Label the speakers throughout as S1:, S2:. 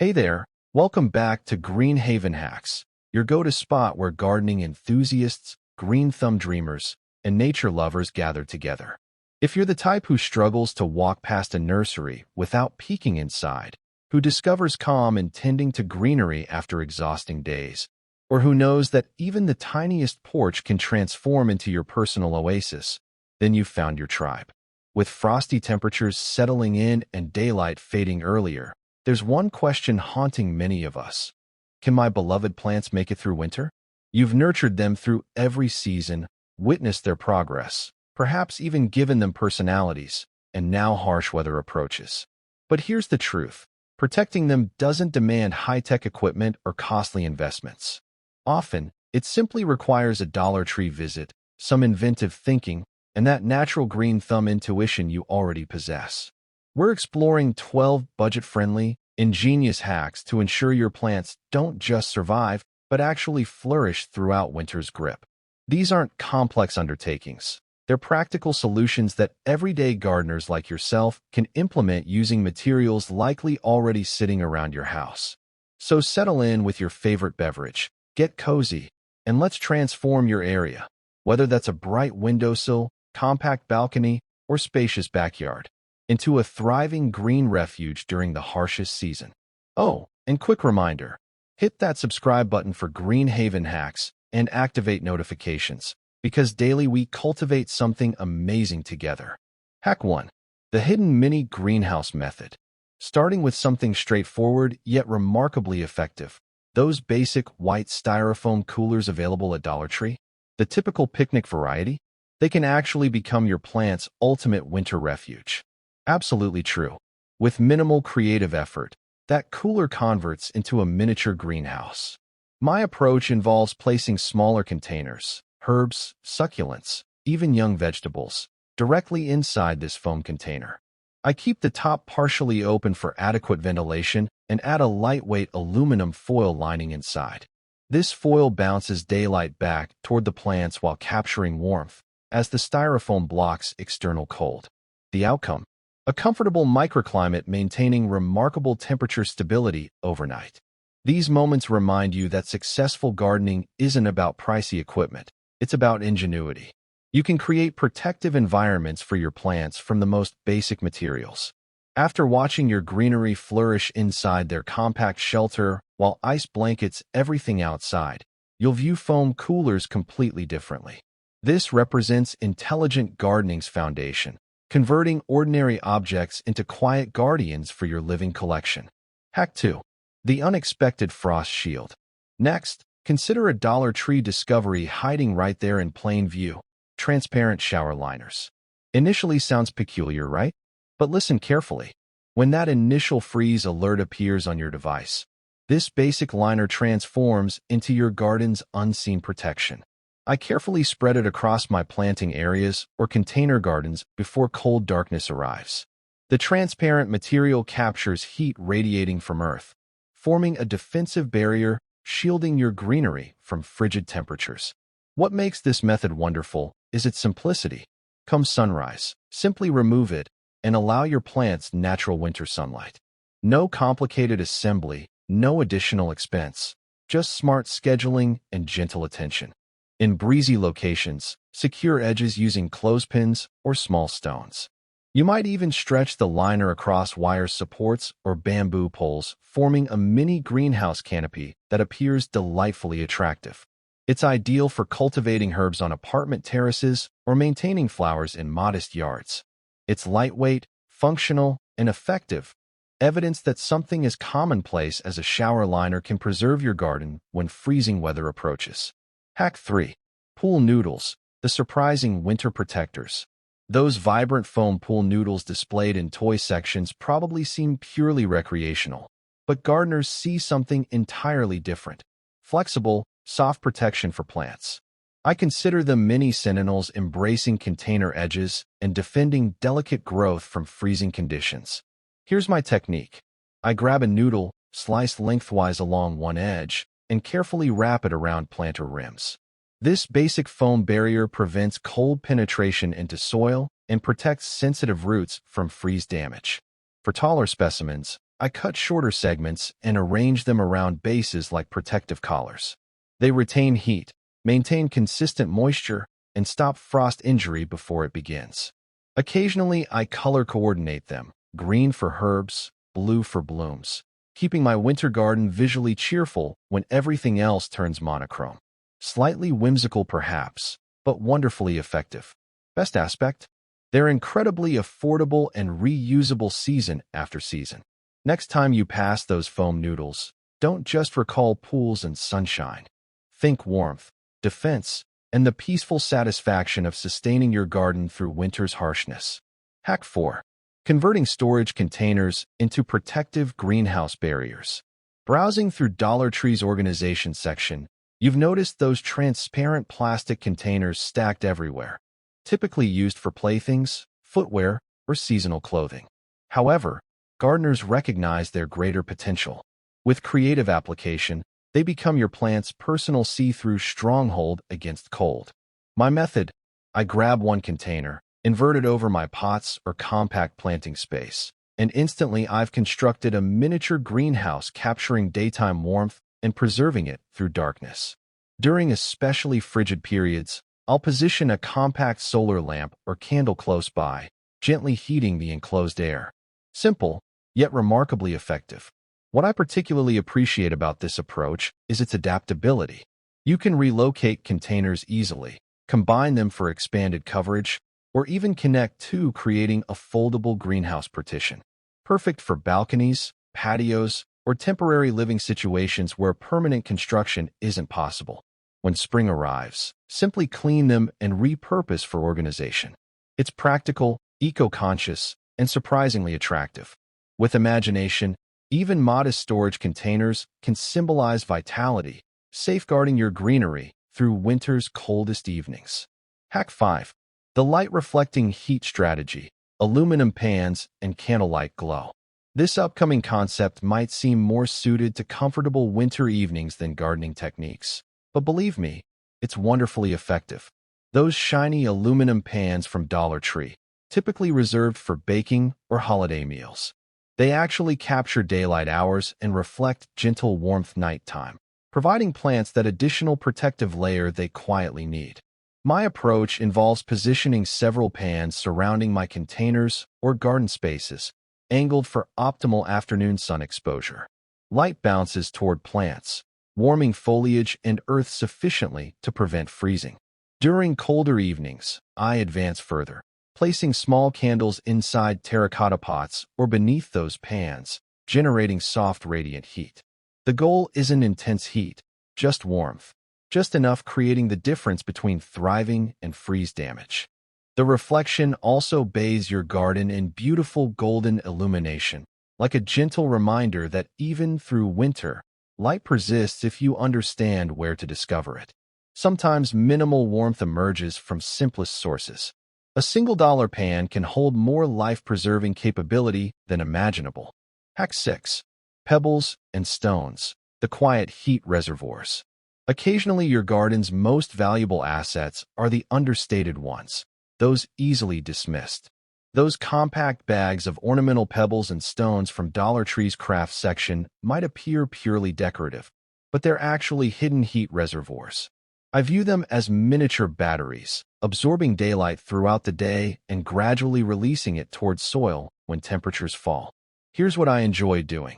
S1: Hey there, welcome back to Green Haven Hacks, your go-to spot where gardening enthusiasts, green thumb dreamers, and nature lovers gather together. If you're the type who struggles to walk past a nursery without peeking inside, who discovers calm in tending to greenery after exhausting days, or who knows that even the tiniest porch can transform into your personal oasis, then you've found your tribe. With frosty temperatures settling in and daylight fading earlier, there's one question haunting many of us. Can my beloved plants make it through winter? You've nurtured them through every season, witnessed their progress, perhaps even given them personalities, and now harsh weather approaches. But here's the truth. Protecting them doesn't demand high-tech equipment or costly investments. Often, it simply requires a Dollar Tree visit, some inventive thinking, and that natural green thumb intuition you already possess. We're exploring 12 budget-friendly, ingenious hacks to ensure your plants don't just survive, but actually flourish throughout winter's grip. These aren't complex undertakings. They're practical solutions that everyday gardeners like yourself can implement using materials likely already sitting around your house. So settle in with your favorite beverage, get cozy, and let's transform your area, whether that's a bright windowsill, compact balcony, or spacious backyard, into a thriving green refuge during the harshest season. Oh, and quick reminder, hit that subscribe button for Green Haven Hacks and activate notifications, because daily we cultivate something amazing together. Hack 1. The hidden mini greenhouse method. Starting with something straightforward yet remarkably effective, those basic white styrofoam coolers available at Dollar Tree, the typical picnic variety, they can actually become your plant's ultimate winter refuge. Absolutely true. With minimal creative effort, that cooler converts into a miniature greenhouse. My approach involves placing smaller containers, herbs, succulents, even young vegetables, directly inside this foam container. I keep the top partially open for adequate ventilation and add a lightweight aluminum foil lining inside. This foil bounces daylight back toward the plants while capturing warmth, as the styrofoam blocks external cold. The outcome? A comfortable microclimate maintaining remarkable temperature stability overnight. These moments remind you that successful gardening isn't about pricey equipment, it's about ingenuity. You can create protective environments for your plants from the most basic materials. After watching your greenery flourish inside their compact shelter while ice blankets everything outside, you'll view foam coolers completely differently. This represents intelligent gardening's foundation, converting ordinary objects into quiet guardians for your living collection. Hack 2. The unexpected frost shield. Next, consider a Dollar Tree discovery hiding right there in plain view: transparent shower liners. Initially sounds peculiar, right? But listen carefully. When that initial freeze alert appears on your device, this basic liner transforms into your garden's unseen protection. I carefully spread it across my planting areas or container gardens before cold darkness arrives. The transparent material captures heat radiating from Earth, forming a defensive barrier, shielding your greenery from frigid temperatures. What makes this method wonderful is its simplicity. Come sunrise, simply remove it and allow your plants natural winter sunlight. No complicated assembly, no additional expense, just smart scheduling and gentle attention. In breezy locations, secure edges using clothespins or small stones. You might even stretch the liner across wire supports or bamboo poles, forming a mini greenhouse canopy that appears delightfully attractive. It's ideal for cultivating herbs on apartment terraces or maintaining flowers in modest yards. It's lightweight, functional, and effective, evidence that something as commonplace as a shower liner can preserve your garden when freezing weather approaches. Hack 3. Pool noodles, the surprising winter protectors. Those vibrant foam pool noodles displayed in toy sections probably seem purely recreational, but gardeners see something entirely different: flexible, soft protection for plants. I consider them mini sentinels embracing container edges and defending delicate growth from freezing conditions. Here's my technique. I grab a noodle, sliced lengthwise along one edge, and carefully wrap it around planter rims. This basic foam barrier prevents cold penetration into soil and protects sensitive roots from freeze damage. For taller specimens, I cut shorter segments and arrange them around bases like protective collars. They retain heat, maintain consistent moisture, and stop frost injury before it begins. Occasionally, I color coordinate them, green for herbs, blue for blooms, keeping my winter garden visually cheerful when everything else turns monochrome. Slightly whimsical perhaps, but wonderfully effective. Best aspect? They're incredibly affordable and reusable season after season. Next time you pass those foam noodles, don't just recall pools and sunshine. Think warmth, defense, and the peaceful satisfaction of sustaining your garden through winter's harshness. Hack 4. Converting storage containers into protective greenhouse barriers. Browsing through Dollar Tree's organization section, you've noticed those transparent plastic containers stacked everywhere, typically used for playthings, footwear, or seasonal clothing. However, gardeners recognize their greater potential. With creative application, they become your plant's personal see-through stronghold against cold. My method: I grab one container, invert it over my pots or compact planting space, and instantly I've constructed a miniature greenhouse capturing daytime warmth and preserving it through darkness. During especially frigid periods, I'll position a compact solar lamp or candle close by, gently heating the enclosed air. Simple, yet remarkably effective. What I particularly appreciate about this approach is its adaptability. You can relocate containers easily, combine them for expanded coverage, or even connect two, creating a foldable greenhouse partition. Perfect for balconies, patios, or temporary living situations where permanent construction isn't possible. When spring arrives, simply clean them and repurpose for organization. It's practical, eco-conscious, and surprisingly attractive. With imagination, even modest storage containers can symbolize vitality, safeguarding your greenery through winter's coldest evenings. Hack 5. The light-reflecting heat strategy, aluminum pans, and candlelight glow. This upcoming concept might seem more suited to comfortable winter evenings than gardening techniques, but believe me, it's wonderfully effective. Those shiny aluminum pans from Dollar Tree, typically reserved for baking or holiday meals. They actually capture daylight hours and reflect gentle warmth nighttime, providing plants that additional protective layer they quietly need. My approach involves positioning several pans surrounding my containers or garden spaces, angled for optimal afternoon sun exposure. Light bounces toward plants, warming foliage and earth sufficiently to prevent freezing. During colder evenings, I advance further, placing small candles inside terracotta pots or beneath those pans, generating soft radiant heat. The goal isn't intense heat, just warmth, just enough creating the difference between thriving and freeze damage. The reflection also bathes your garden in beautiful golden illumination, like a gentle reminder that even through winter, light persists if you understand where to discover it. Sometimes minimal warmth emerges from simplest sources. A $1 pan can hold more life-preserving capability than imaginable. Hack 6. Pebbles and stones, the quiet heat reservoirs. Occasionally, your garden's most valuable assets are the understated ones, those easily dismissed. Those compact bags of ornamental pebbles and stones from Dollar Tree's craft section might appear purely decorative, but they're actually hidden heat reservoirs. I view them as miniature batteries, absorbing daylight throughout the day and gradually releasing it towards soil when temperatures fall. Here's what I enjoy doing.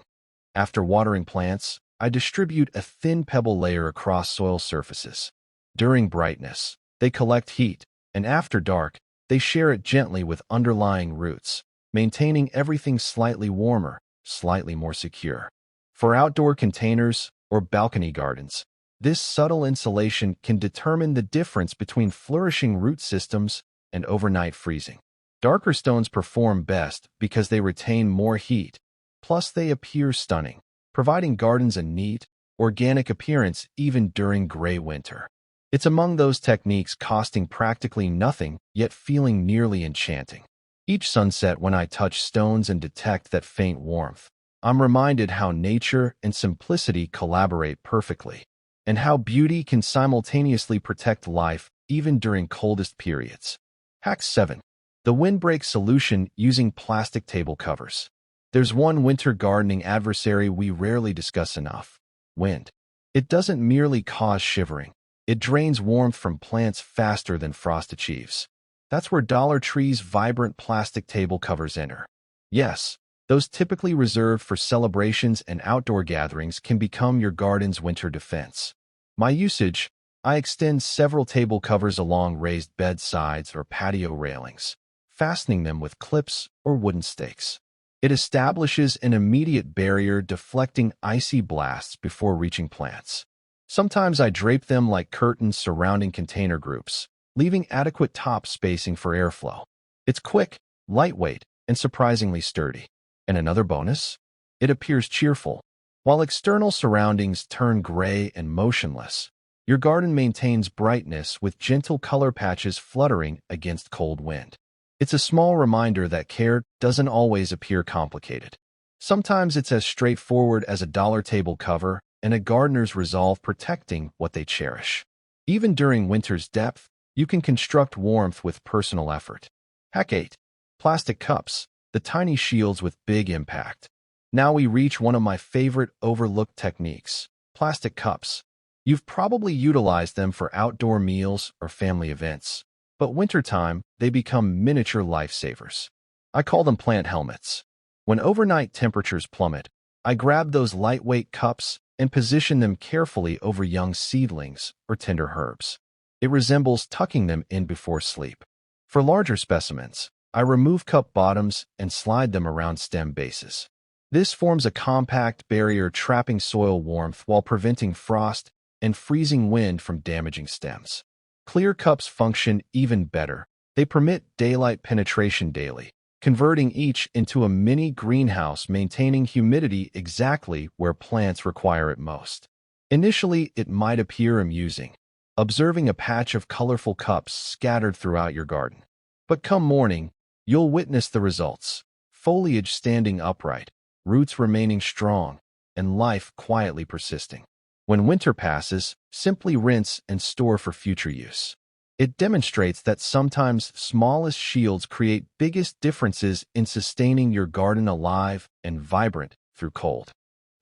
S1: After watering plants, I distribute a thin pebble layer across soil surfaces. During brightness, they collect heat, and after dark, they share it gently with underlying roots, maintaining everything slightly warmer, slightly more secure. For outdoor containers or balcony gardens, this subtle insulation can determine the difference between flourishing root systems and overnight freezing. Darker stones perform best because they retain more heat, plus they appear stunning, providing gardens a neat, organic appearance even during gray winter. It's among those techniques costing practically nothing, yet feeling nearly enchanting. Each sunset when I touch stones and detect that faint warmth, I'm reminded how nature and simplicity collaborate perfectly, and how beauty can simultaneously protect life even during coldest periods. Hack 7. The Windbreak solution using plastic table covers. There's one winter gardening adversary we rarely discuss enough: wind. It doesn't merely cause shivering. It drains warmth from plants faster than frost achieves. That's where Dollar Tree's vibrant plastic table covers enter. Yes, those typically reserved for celebrations and outdoor gatherings can become your garden's winter defense. My usage: I extend several table covers along raised bedsides or patio railings, fastening them with clips or wooden stakes. It establishes an immediate barrier, deflecting icy blasts before reaching plants. Sometimes I drape them like curtains surrounding container groups, leaving adequate top spacing for airflow. It's quick, lightweight, and surprisingly sturdy. And another bonus? It appears cheerful. While external surroundings turn gray and motionless, your garden maintains brightness with gentle color patches fluttering against cold wind. It's a small reminder that care doesn't always appear complicated. Sometimes it's as straightforward as a dollar table cover and a gardener's resolve protecting what they cherish. Even during winter's depth, you can construct warmth with personal effort. Hack 8. Plastic cups, the tiny shields with big impact. Now we reach one of my favorite overlooked techniques: plastic cups. You've probably utilized them for outdoor meals or family events, but wintertime, they become miniature lifesavers. I call them plant helmets. When overnight temperatures plummet, I grab those lightweight cups and position them carefully over young seedlings or tender herbs. It resembles tucking them in before sleep. For larger specimens, I remove cup bottoms and slide them around stem bases. This forms a compact barrier, trapping soil warmth while preventing frost and freezing wind from damaging stems. Clear cups function even better. They permit daylight penetration daily, converting each into a mini greenhouse, maintaining humidity exactly where plants require it most. Initially, it might appear amusing, observing a patch of colorful cups scattered throughout your garden. But come morning, you'll witness the results: foliage standing upright, roots remaining strong, and life quietly persisting. When winter passes, simply rinse and store for future use. It demonstrates that sometimes smallest shields create biggest differences in sustaining your garden alive and vibrant through cold.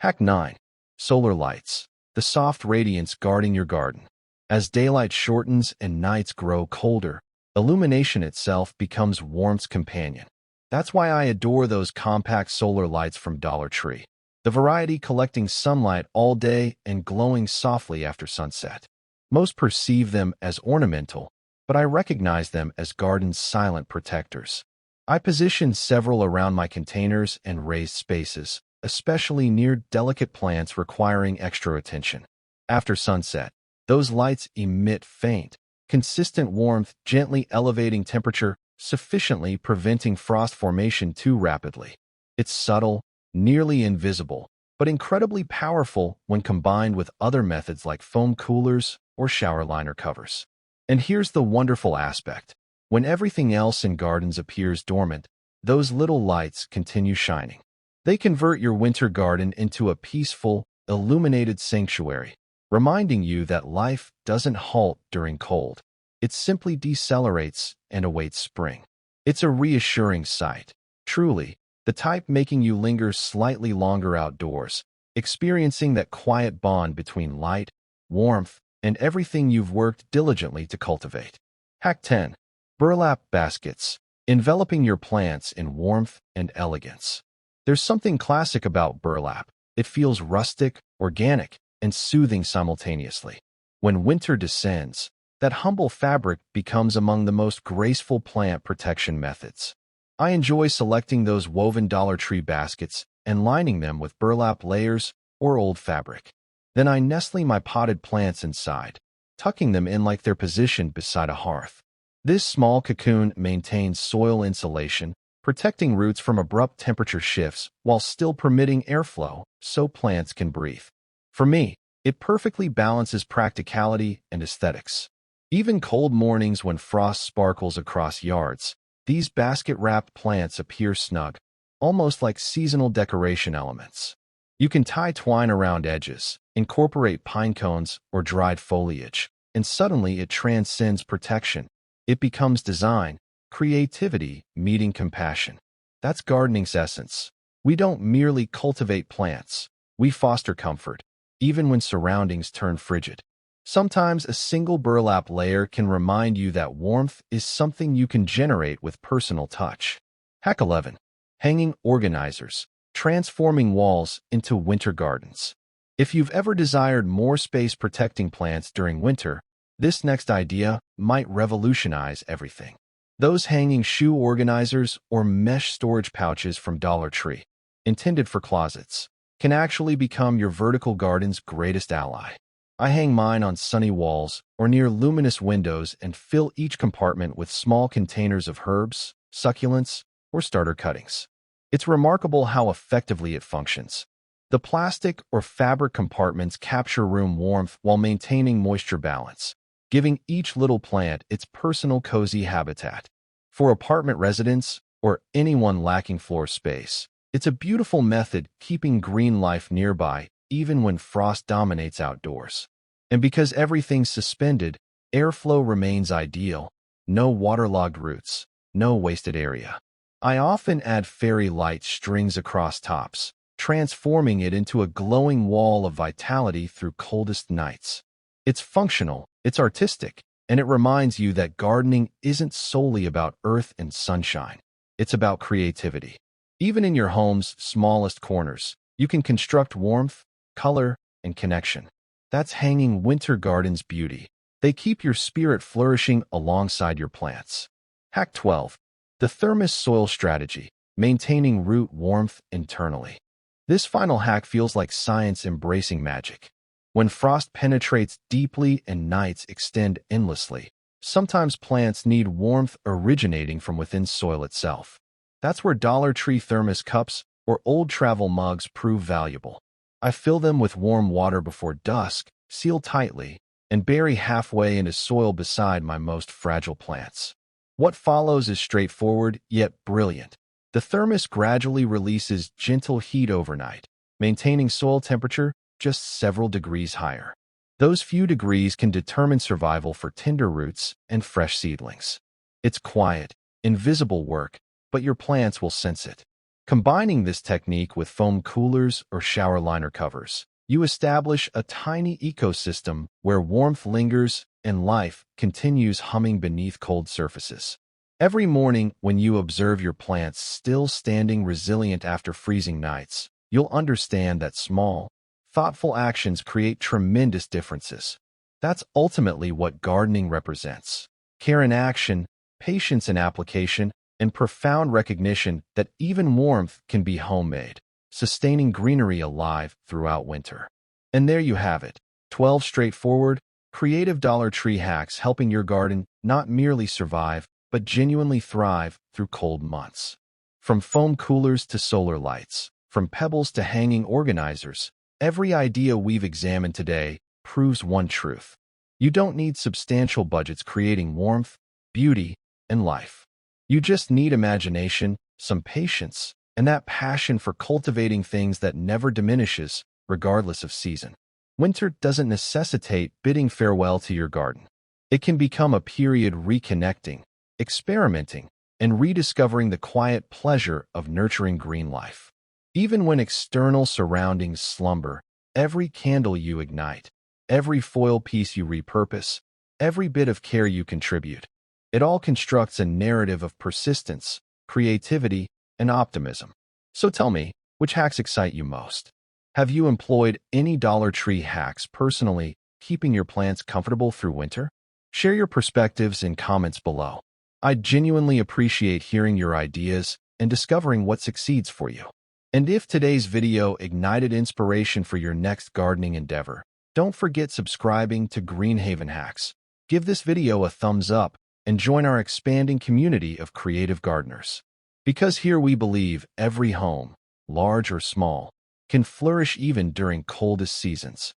S1: Hack 9. Solar lights, the soft radiance guarding your garden. As daylight shortens and nights grow colder, illumination itself becomes warmth's companion. That's why I adore those compact solar lights from Dollar Tree. The variety collecting sunlight all day and glowing softly after sunset. Most perceive them as ornamental, but I recognize them as garden's silent protectors. I position several around my containers and raised spaces, especially near delicate plants requiring extra attention. After sunset, those lights emit faint, consistent warmth, gently elevating temperature, sufficiently preventing frost formation too rapidly. It's subtle, nearly invisible, but incredibly powerful when combined with other methods like foam coolers or shower liner covers. And here's the wonderful aspect: when everything else in gardens appears dormant, those little lights continue shining. They convert your winter garden into a peaceful, illuminated sanctuary, reminding you that life doesn't halt during cold. It simply decelerates and awaits spring. It's a reassuring sight, truly, the type making you linger slightly longer outdoors, experiencing that quiet bond between light, warmth, and everything you've worked diligently to cultivate. Hack 10. Burlap baskets, enveloping your plants in warmth and elegance. There's something classic about burlap. It feels rustic, organic, and soothing simultaneously. When winter descends, that humble fabric becomes among the most graceful plant protection methods. I enjoy selecting those woven Dollar Tree baskets and lining them with burlap layers or old fabric. Then I nestle my potted plants inside, tucking them in like they're positioned beside a hearth. This small cocoon maintains soil insulation, protecting roots from abrupt temperature shifts while still permitting airflow so plants can breathe. For me, it perfectly balances practicality and aesthetics. Even cold mornings when frost sparkles across yards, these basket-wrapped plants appear snug, almost like seasonal decoration elements. You can tie twine around edges, incorporate pine cones or dried foliage, and suddenly it transcends protection. It becomes design, creativity meeting compassion. That's gardening's essence: We don't merely cultivate plants. We foster comfort, even when surroundings turn frigid. Sometimes a single burlap layer can remind you that warmth is something you can generate with personal touch. Hack 11. Hanging organizers, transforming walls into winter gardens. If you've ever desired more space protecting plants during winter, this next idea might revolutionize everything. Those hanging shoe organizers or mesh storage pouches from Dollar Tree, intended for closets, can actually become your vertical garden's greatest ally. I hang mine on sunny walls or near luminous windows and fill each compartment with small containers of herbs, succulents, or starter cuttings. It's remarkable how effectively it functions. The plastic or fabric compartments capture room warmth while maintaining moisture balance, giving each little plant its personal cozy habitat. For apartment residents or anyone lacking floor space, it's a beautiful method keeping green life nearby even when frost dominates outdoors. And because everything's suspended, airflow remains ideal. No waterlogged roots, no wasted area. I often add fairy light strings across tops, transforming it into a glowing wall of vitality through coldest nights. It's functional, it's artistic, and it reminds you that gardening isn't solely about earth and sunshine. It's about creativity. Even in your home's smallest corners, you can construct warmth, color, and connection. That's hanging winter gardens' beauty. They keep your spirit flourishing alongside your plants. Hack 12. The Thermos soil strategy, maintaining root warmth internally. This final hack feels like science embracing magic. When frost penetrates deeply and nights extend endlessly, sometimes plants need warmth originating from within soil itself. That's where Dollar Tree thermos cups or old travel mugs prove valuable. I fill them with warm water before dusk, seal tightly, and bury halfway into soil beside my most fragile plants. What follows is straightforward yet brilliant. The thermos gradually releases gentle heat overnight, maintaining soil temperature just several degrees higher. Those few degrees can determine survival for tender roots and fresh seedlings. It's quiet, invisible work, but your plants will sense it. Combining this technique with foam coolers or shower liner covers, you establish a tiny ecosystem where warmth lingers and life continues humming beneath cold surfaces. Every morning, when you observe your plants still standing resilient after freezing nights, you'll understand that small, thoughtful actions create tremendous differences. That's ultimately what gardening represents: care in action, patience in application, and profound recognition that even warmth can be homemade, sustaining greenery alive throughout winter. And there you have it, 12 straightforward, creative Dollar Tree hacks helping your garden not merely survive, but genuinely thrive through cold months. From foam coolers to solar lights, from pebbles to hanging organizers, every idea we've examined today proves one truth: you don't need substantial budgets creating warmth, beauty, and life. You just need imagination, some patience, and that passion for cultivating things that never diminishes, regardless of season. Winter doesn't necessitate bidding farewell to your garden. It can become a period reconnecting, experimenting, and rediscovering the quiet pleasure of nurturing green life. Even when external surroundings slumber, every candle you ignite, every foil piece you repurpose, every bit of care you contribute, it all constructs a narrative of persistence, creativity, and optimism. So tell me, which hacks excite you most? Have you employed any Dollar Tree hacks personally, keeping your plants comfortable through winter? Share your perspectives in comments below. I genuinely appreciate hearing your ideas and discovering what succeeds for you. And if today's video ignited inspiration for your next gardening endeavor, don't forget subscribing to Greenhaven Hacks. Give this video a thumbs up and join our expanding community of creative gardeners. Because here we believe every home, large or small, can flourish even during coldest seasons.